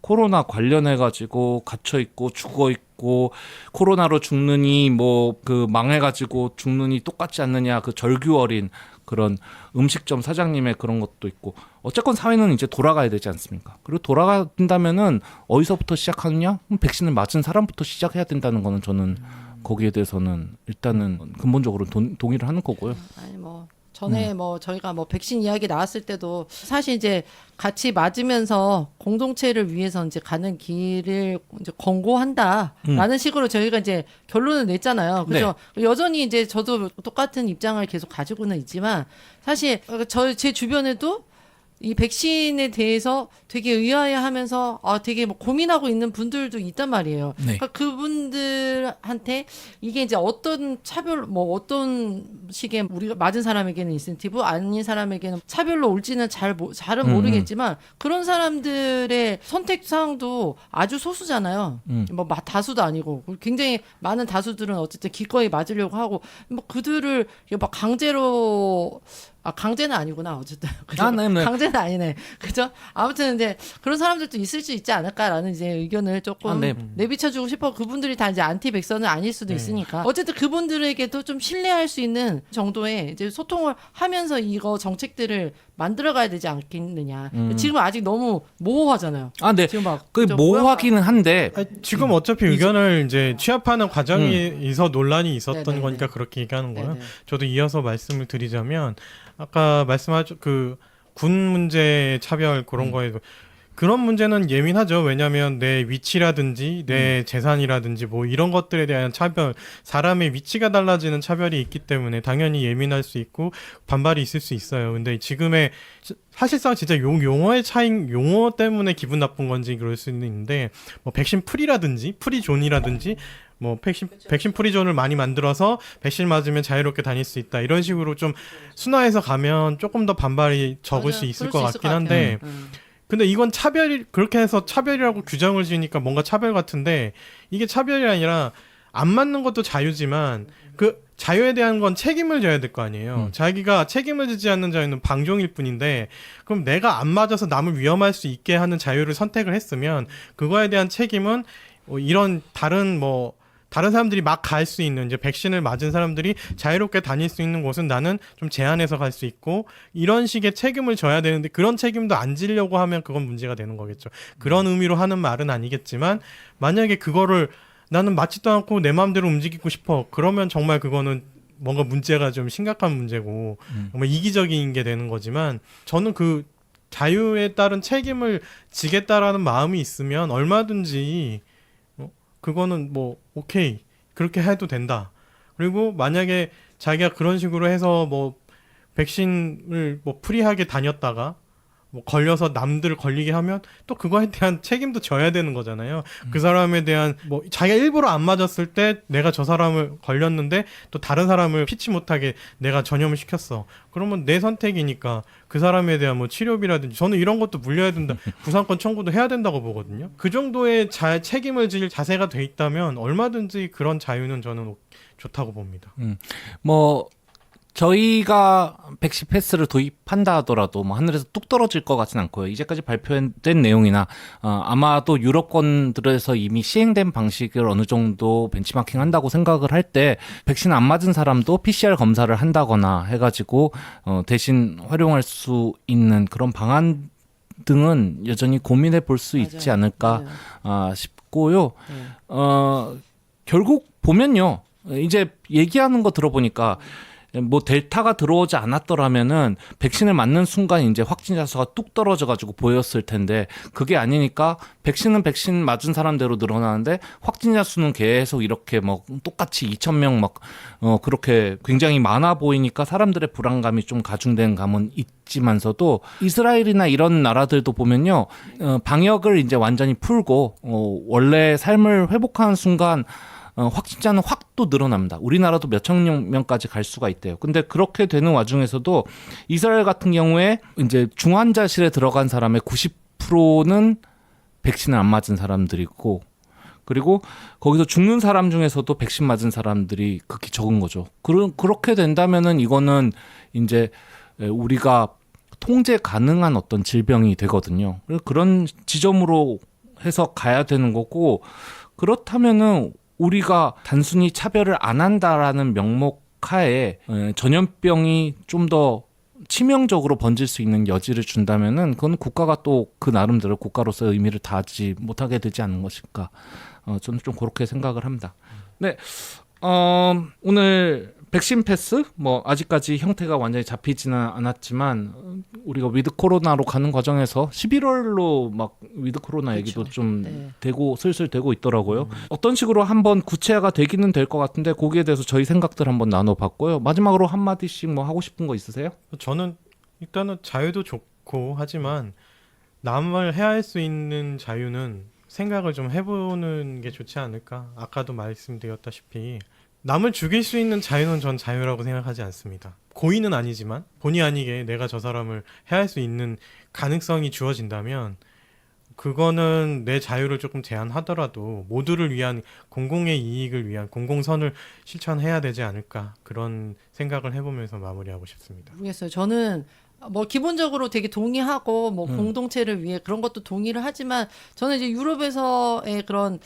코로나 관련해 가지고 갇혀 있고 죽어 있고 코로나로 죽느니 뭐 그 망해 가지고 죽느니 똑같지 않느냐 그 절규어린 그런 음식점 사장님의 그런 것도 있고 어쨌건 사회는 이제 돌아가야 되지 않습니까? 그리고 돌아간다면은 어디서부터 시작하느냐? 백신을 맞은 사람부터 시작해야 된다는 거는 저는 거기에 대해서는 일단은 근본적으로 동의를 하는 거고요. 아니 뭐 전에 뭐 저희가 뭐 백신 이야기 나왔을 때도 사실 이제 같이 맞으면서 공동체를 위해서 이제 가는 길을 이제 권고한다라는 식으로 저희가 이제 결론을 냈잖아요. 그죠? 여전히 이제 저도 똑같은 입장을 계속 가지고는 있지만 사실 제 주변에도 이 백신에 대해서 되게 의아해하면서 되게 뭐 고민하고 있는 분들도 있단 말이에요. 네. 그러니까 그분들한테 이게 이제 어떤 차별 뭐 어떤 식의 우리가 맞은 사람에게는 인센티브 아닌 사람에게는 차별로 올지는 잘은 모르겠지만 그런 사람들의 선택 사항도 아주 소수잖아요. 뭐 다수도 아니고 굉장히 많은 다수들은 어쨌든 기꺼이 맞으려고 하고 뭐 그들을 막 강제로 강제는 아니구나. 어쨌든. 그죠? 네. 강제는 아니네. 그죠? 아무튼 이제 그런 사람들도 있을 수 있지 않을까라는 이제 의견을 조금 네. 내비쳐주고 싶어. 그분들이 다 이제 안티백서는 아닐 수도 있으니까. 어쨌든 그분들에게도 좀 신뢰할 수 있는 정도의 이제 소통을 하면서 이거 정책들을 만들어가야 되지 않겠느냐. 지금은 아직 너무 모호하잖아요. 네. 지금 막 그 모호하기는 한데 아니, 지금 어차피 의견을 이제 취합하는 과정에서 논란이 있었던 네네네. 거니까 그렇게 얘기하는 거예요. 네네. 저도 이어서 말씀을 드리자면 아까 말씀하신 그 군 문제 차별 그런 거에 그런 문제는 예민하죠. 왜냐하면 내 위치라든지 내 재산이라든지 뭐 이런 것들에 대한 차별, 사람의 위치가 달라지는 차별이 있기 때문에 당연히 예민할 수 있고 반발이 있을 수 있어요. 근데 지금의 사실상 진짜 용어의 차이, 용어 때문에 기분 나쁜 건지 그럴 수는 있는데 뭐 백신 프리라든지 프리존이라든지 뭐 백신 프리존을 많이 만들어서 백신 맞으면 자유롭게 다닐 수 있다 이런 식으로 좀 순화해서 가면 조금 더 반발이 적을 맞아요. 수 있을 그럴 것 수 같긴 한데 근데 이건 차별이 그렇게 해서 차별이라고 규정을 지으니까 뭔가 차별 같은데 이게 차별이 아니라 안 맞는 것도 자유지만 그 자유에 대한 건 책임을 져야 될 거 아니에요. 자기가 책임을 지지 않는 자유는 방종일 뿐인데 그럼 내가 안 맞아서 남을 위험할 수 있게 하는 자유를 선택을 했으면 그거에 대한 책임은 이런 다른 사람들이 막 갈 수 있는 이제 백신을 맞은 사람들이 자유롭게 다닐 수 있는 곳은 나는 좀 제한해서 갈 수 있고 이런 식의 책임을 져야 되는데 그런 책임도 안 지려고 하면 그건 문제가 되는 거겠죠. 그런 의미로 하는 말은 아니겠지만 만약에 그거를 나는 맞지도 않고 내 마음대로 움직이고 싶어. 그러면 정말 그거는 뭔가 문제가 좀 심각한 문제고 정말 이기적인 게 되는 거지만 저는 그 자유에 따른 책임을 지겠다라는 마음이 있으면 얼마든지 그거는 뭐 오케이 그렇게 해도 된다. 그리고 만약에 자기가 그런 식으로 해서 뭐 백신을 뭐 프리하게 다녔다가 뭐 걸려서 남들 걸리게 하면 또 그거에 대한 책임도 져야 되는 거잖아요. 그 사람에 대한 뭐 자기가 일부러 안 맞았을 때 내가 저 사람을 걸렸는데 또 다른 사람을 피치 못하게 내가 전염을 시켰어. 그러면 내 선택이니까 그 사람에 대한 뭐 치료비라든지 저는 이런 것도 물려야 된다. 구상권 청구도 해야 된다고 보거든요. 그 정도의 책임을 질 자세가 돼 있다면 얼마든지 그런 자유는 저는 좋다고 봅니다. 뭐 저희가 백신 패스를 도입한다 하더라도 뭐 하늘에서 뚝 떨어질 것 같진 않고요. 이제까지 발표된 내용이나 아마도 유럽권들에서 이미 시행된 방식을 어느 정도 벤치마킹 한다고 생각을 할 때 백신 안 맞은 사람도 PCR 검사를 한다거나 해가지고 대신 활용할 수 있는 그런 방안 등은 여전히 고민해 볼 수 있지 않을까 싶고요. 결국 보면요. 이제 얘기하는 거 들어보니까 뭐 델타가 들어오지 않았더라면은 백신을 맞는 순간 이제 확진자 수가 뚝 떨어져가지고 보였을 텐데 그게 아니니까 백신은 백신 맞은 사람대로 늘어나는데 확진자 수는 계속 이렇게 뭐 똑같이 2,000명 막 그렇게 굉장히 많아 보이니까 사람들의 불안감이 좀 가중된 감은 있지만서도 이스라엘이나 이런 나라들도 보면요 방역을 이제 완전히 풀고 원래 삶을 회복하는 순간 확진자는 확 또 늘어납니다. 우리나라도 몇천 명까지 갈 수가 있대요. 근데 그렇게 되는 와중에서도 이스라엘 같은 경우에 이제 중환자실에 들어간 사람의 90%는 백신을 안 맞은 사람들이고, 그리고 거기서 죽는 사람 중에서도 백신 맞은 사람들이 극히 적은 거죠. 그렇게 된다면은 이거는 이제 우리가 통제 가능한 어떤 질병이 되거든요. 그런 지점으로 해서 가야 되는 거고, 그렇다면은 우리가 단순히 차별을 안 한다라는 명목 하에 전염병이 좀 더 치명적으로 번질 수 있는 여지를 준다면은 그건 국가가 또 그 나름대로 국가로서의 의미를 다하지 못하게 되지 않는 것일까. 저는 좀 그렇게 생각을 합니다. 네, 오늘 백신 패스 뭐 아직까지 형태가 완전히 잡히지는 않았지만 우리가 위드 코로나로 가는 과정에서 11월로 막 위드 코로나 얘기도 그렇죠. 좀 네. 되고 슬슬 되고 있더라고요. 어떤 식으로 한번 구체화가 되기는 될 것 같은데 거기에 대해서 저희 생각들 한번 나눠봤고요. 마지막으로 한 마디씩 뭐 하고 싶은 거 있으세요? 저는 일단은 자유도 좋고 하지만 남을 해할 수 있는 자유는 생각을 좀 해보는 게 좋지 않을까. 아까도 말씀드렸다시피 남을 죽일 수 있는 자유는 전 자유라고 생각하지 않습니다. 고의는 아니지만 본의 아니게 내가 저 사람을 해할 수 있는 가능성이 주어진다면 그거는 내 자유를 조금 제한하더라도 모두를 위한 공공의 이익을 위한 공공선을 실천해야 되지 않을까, 그런 생각을 해보면서 마무리하고 싶습니다. 모르겠어요. 저는 뭐 기본적으로 되게 동의하고 뭐 공동체를 위해 그런 것도 동의를 하지만 저는 이제 유럽에서의 그런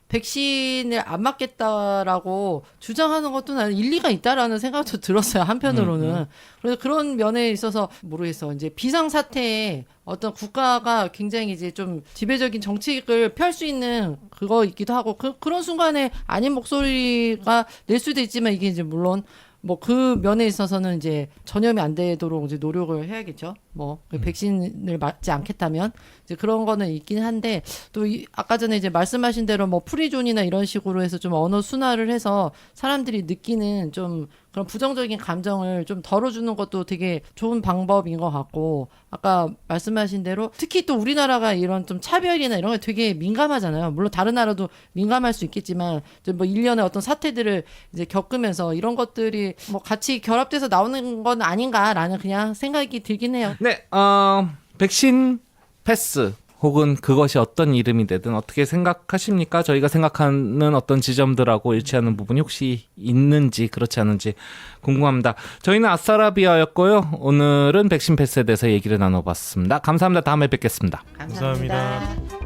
백신을 안 맞겠다라고 주장하는 것도 나는 일리가 있다라는 생각도 들었어요. 한편으로는. 그래서 그런 면에 있어서 모르겠어. 이제 비상사태에 어떤 국가가 굉장히 이제 좀 지배적인 정책을 펼 수 있는 그거 있기도 하고 그런 순간에 아닌 목소리가 낼 수도 있지만 이게 이제 물론 뭐 그 면에 있어서는 이제 전염이 안 되도록 이제 노력을 해야겠죠. 뭐 백신을 맞지 않겠다면 이제 그런 거는 있긴 한데 또 아까 전에 이제 말씀하신 대로 뭐 프리존이나 이런 식으로 해서 좀 언어 순화를 해서 사람들이 느끼는 좀 그런 부정적인 감정을 좀 덜어주는 것도 되게 좋은 방법인 것 같고, 아까 말씀하신 대로 특히 또 우리나라가 이런 좀 차별이나 이런 게 되게 민감하잖아요. 물론 다른 나라도 민감할 수 있겠지만 이제 뭐 일련의 어떤 사태들을 이제 겪으면서 이런 것들이 뭐 같이 결합돼서 나오는 건 아닌가라는 그냥 생각이 들긴 해요. 네, 백신 패스 혹은 그것이 어떤 이름이 되든 어떻게 생각하십니까? 저희가 생각하는 어떤 지점들하고 일치하는 부분이 혹시 있는지 그렇지 않은지 궁금합니다. 저희는 아싸라비아였고요. 오늘은 백신 패스에 대해서 얘기를 나눠봤습니다. 감사합니다. 다음에 뵙겠습니다. 감사합니다.